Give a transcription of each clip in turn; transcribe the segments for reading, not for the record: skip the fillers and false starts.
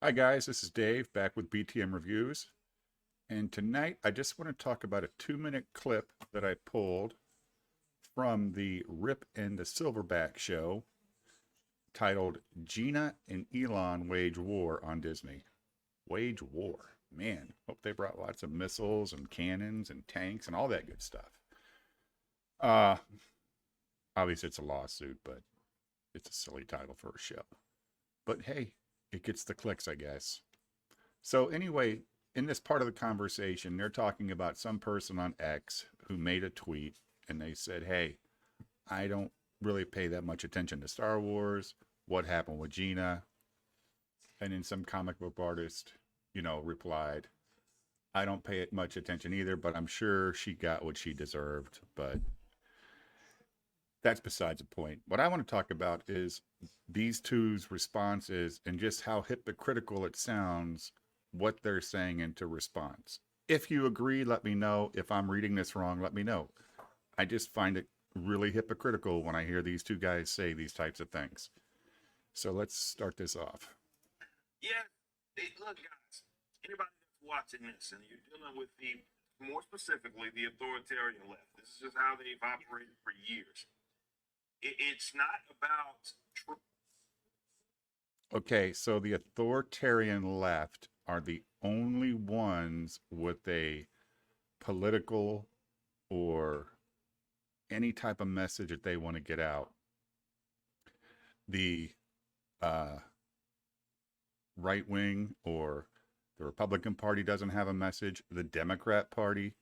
Hi, guys. This is Dave back with BTM Reviews. And tonight I just want to talk about a 2-minute clip that I pulled from the Rip and the Silverback show titled Gina and Elon Wage War on Disney. Wage war. Man, hope they brought lots of missiles and cannons and tanks and all that good stuff. Uh, Obviously, it's a lawsuit, but it's a silly title for a show. But hey, it gets the clicks, I guess. So anyway, in this part of the conversation, they're talking about some person on X who made a tweet and they said, "Hey, I don't really pay that much attention to Star Wars. What happened with Gina?" And then some comic book artist, replied, "I don't pay it much attention either, but I'm sure she got what she deserved." But that's besides the point. What I want to talk about is these two's responses and just how hypocritical it sounds what they're saying into response. If you agree, let me know. If I'm reading this wrong, let me know. I just find it really hypocritical when I hear these two guys say these types of things. So let's start this off. Yeah, look, guys, anybody that's watching this and you're dealing with more specifically, the authoritarian left, this is just how they've operated for years. It's not about truth. Okay, so the authoritarian left are the only ones with a political or any type of message that they want to get out. The uh, right wing or the Republican Party doesn't have a message. The Democrat Party,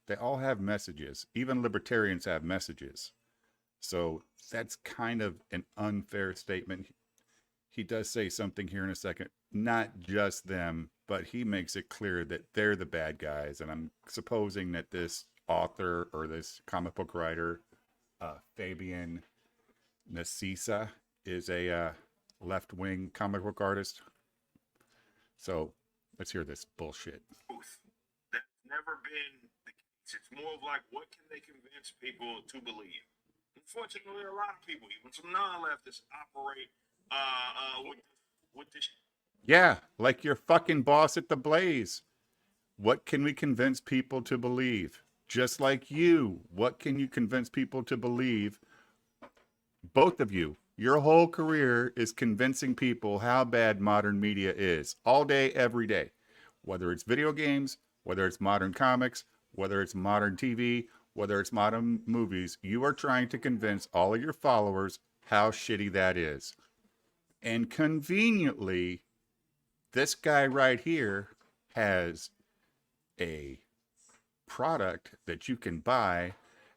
they all have messages. Even libertarians have messages. So that's kind of an unfair statement. He does say something here in a second, not just them, but he makes it clear that they're the bad guys. And I'm supposing that this author or this comic book writer, Fabian Nacisa, is a left wing comic book artist. So let's hear this bullshit. That's never been the case. It's more of like, what can they convince people to believe? Unfortunately, a lot of people, even some non-leftists, operate with this. Yeah, like your fucking boss at the Blaze. What can we convince people to believe? Just like you, what can you convince people to believe? Both of you, your whole career is convincing people how bad modern media is all day, every day. Whether it's video games, whether it's modern comics, whether it's modern TV, whether it's modern movies, you are trying to convince all of your followers how shitty that is. And conveniently, this guy right here has a product that you can buy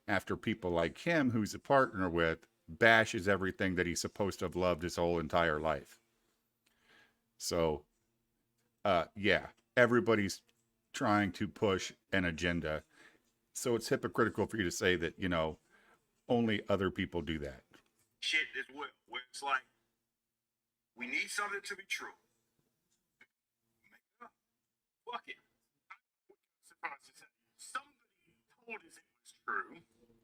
after people like him, who's a partner with, bashes everything that he's supposed to have loved his whole entire life. So, yeah, everybody's trying to push an agenda. So it's hypocritical for you to say that, only other people do that. Shit as well, where it's like, we need something to be true. Fuck it. Somebody told us it was true.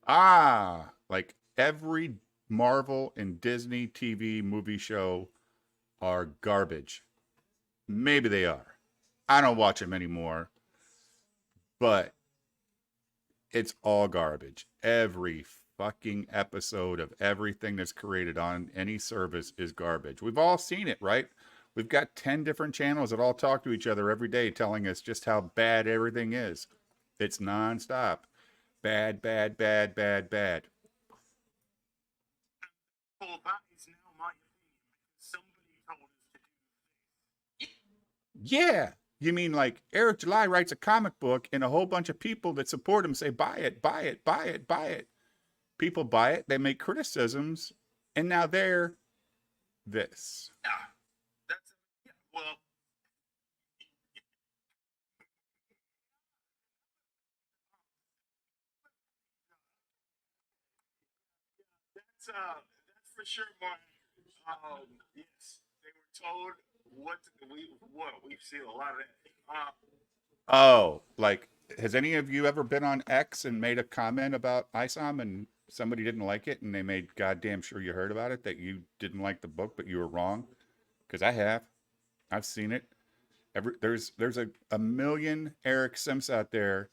Ah, like every Marvel and Disney TV movie show are garbage. Maybe they are. I don't watch them anymore, but it's all garbage. Every fucking episode of everything that's created on any service is garbage. We've all seen it, right? We've got 10 different channels that all talk to each other every day telling us just how bad everything is. It's nonstop. Bad, bad, bad, bad, bad. Well, that is now my opinion because somebody told us to do this. Yeah. You mean like Eric July writes a comic book and a whole bunch of people that support him say, buy it, buy it, buy it, buy it. People buy it, they make criticisms, and now they're this. Yeah, that's yeah. Well, that's for sure, Mark. Yes, they were told we've seen a lot of that. Oh, like, has any of you ever been on X and made a comment about ISOM and somebody didn't like it and they made goddamn sure you heard about it that you didn't like the book but you were wrong? Because I have. I've seen it. There's a million Eric Sims out there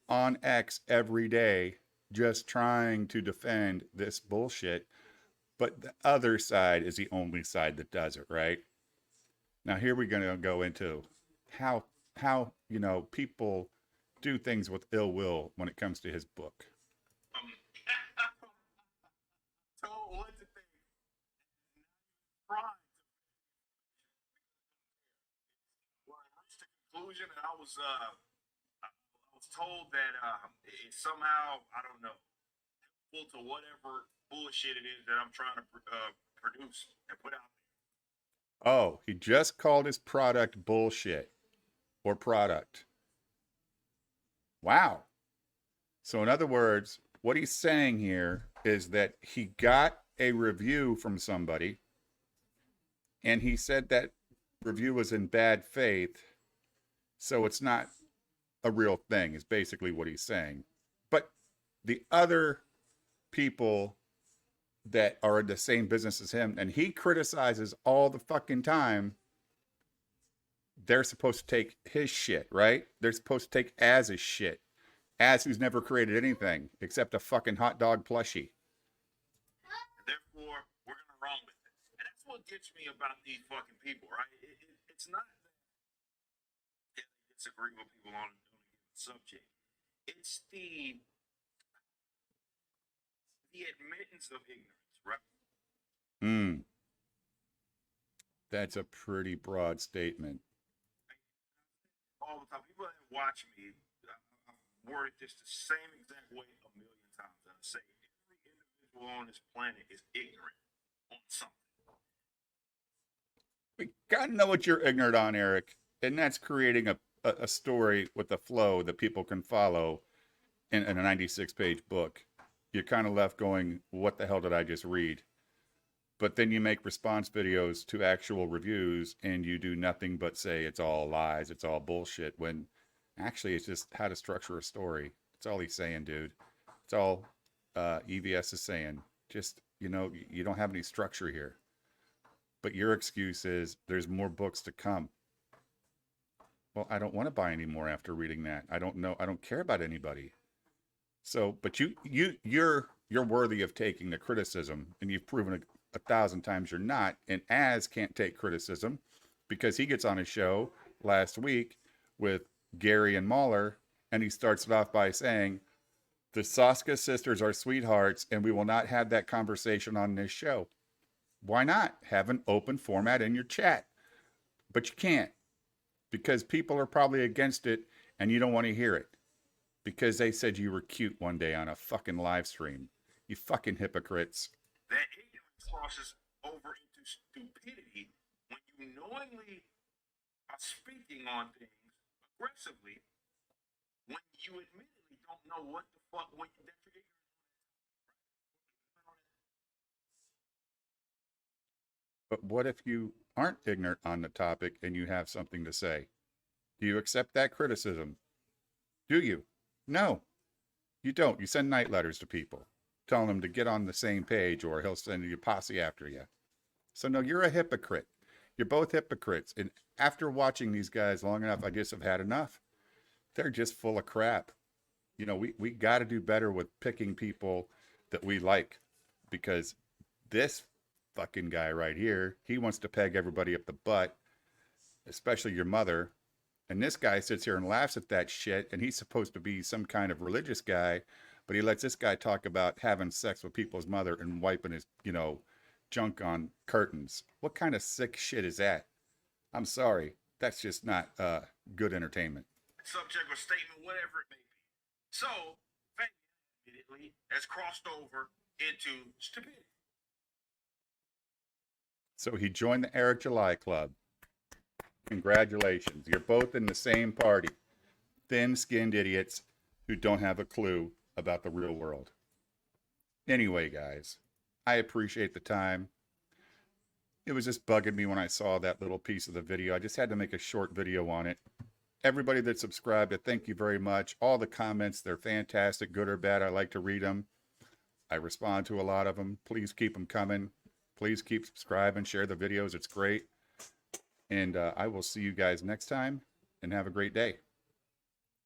on X every day just trying to defend this bullshit. But the other side is the only side that does it, right? Now here we're gonna go into how people do things with ill will when it comes to his book. Um, so what to think? Pride. Well, I reached a conclusion, and I was told that it somehow, I don't know, equal to whatever bullshit it is that I'm trying to produce and put out Oh, he just called his product bullshit or product. Wow. So in other words, what he's saying here is that he got a review from somebody and he said that review was in bad faith, so it's not a real thing, is basically what he's saying. But the other people that are in the same business as him and he criticizes all the fucking time, they're supposed to take his shit, right? They're supposed to take Az's shit. Az, who's never created anything except a fucking hot dog plushie. there. Therefore, we're gonna run with it. And that's what gets me about these fucking people, right? It's not that they disagree with people on a given subject. It's the admittance of ignorance, right? Hmm, that's a pretty broad statement. All the time, people that watch me, I've worded this the same exact way a million times. And I say every individual on this planet is ignorant on something. We gotta know what you're ignorant on, Eric, and that's creating a story with a flow that people can follow in a 96-page book. You're kind of left going, what the hell did I just read? But then you make response videos to actual reviews and you do nothing but say it's all lies, it's all bullshit, when actually it's just how to structure a story. That's all he's saying, dude. It's all EVS is saying. Just, you don't have any structure here. But your excuse is there's more books to come. Well, I don't want to buy any more after reading that. I don't know. I don't care about anybody. So, but you're worthy of taking the criticism, and you've proven it 1,000 times you're not. And Az can't take criticism because he gets on a show last week with Gary and Mahler, and he starts it off by saying, "The Soska sisters are sweethearts, and we will not have that conversation on this show." Why not have an open format in your chat? But you can't because people are probably against it, and you don't want to hear it because they said you were cute one day on a fucking live stream. You fucking hypocrites. That ignorance crosses over into stupidity when you knowingly are speaking on things aggressively when you admittedly don't know what the fuck that you're ignorant. But what if you aren't ignorant on the topic and you have something to say? Do you accept that criticism? Do you? No, you don't. You send night letters to people telling them to get on the same page or he'll send your posse after you. So, no, you're a hypocrite. You're both hypocrites. And after watching these guys long enough, I just have had enough. They're just full of crap. We got to do better with picking people that we like because this fucking guy right here, he wants to peg everybody up the butt, especially your mother. And this guy sits here and laughs at that shit, and he's supposed to be some kind of religious guy, but he lets this guy talk about having sex with people's mother and wiping his, junk on curtains. What kind of sick shit is that? I'm sorry. That's just not good entertainment. Subject or statement, whatever it may be. So, faith immediately has crossed over into stupidity. So he joined the Eric July Club. Congratulations. You're both in the same party. Thin-skinned idiots who don't have a clue about the real world. Anyway, guys, I appreciate the time. It was just bugging me when I saw that little piece of the video. I just had to make a short video on it. Everybody that subscribed, I thank you very much. All the comments, they're fantastic, good or bad. I like to read them. I respond to a lot of them. Please keep them coming. Please keep subscribing, share the videos. It's great. And I will see you guys next time, and have a great day.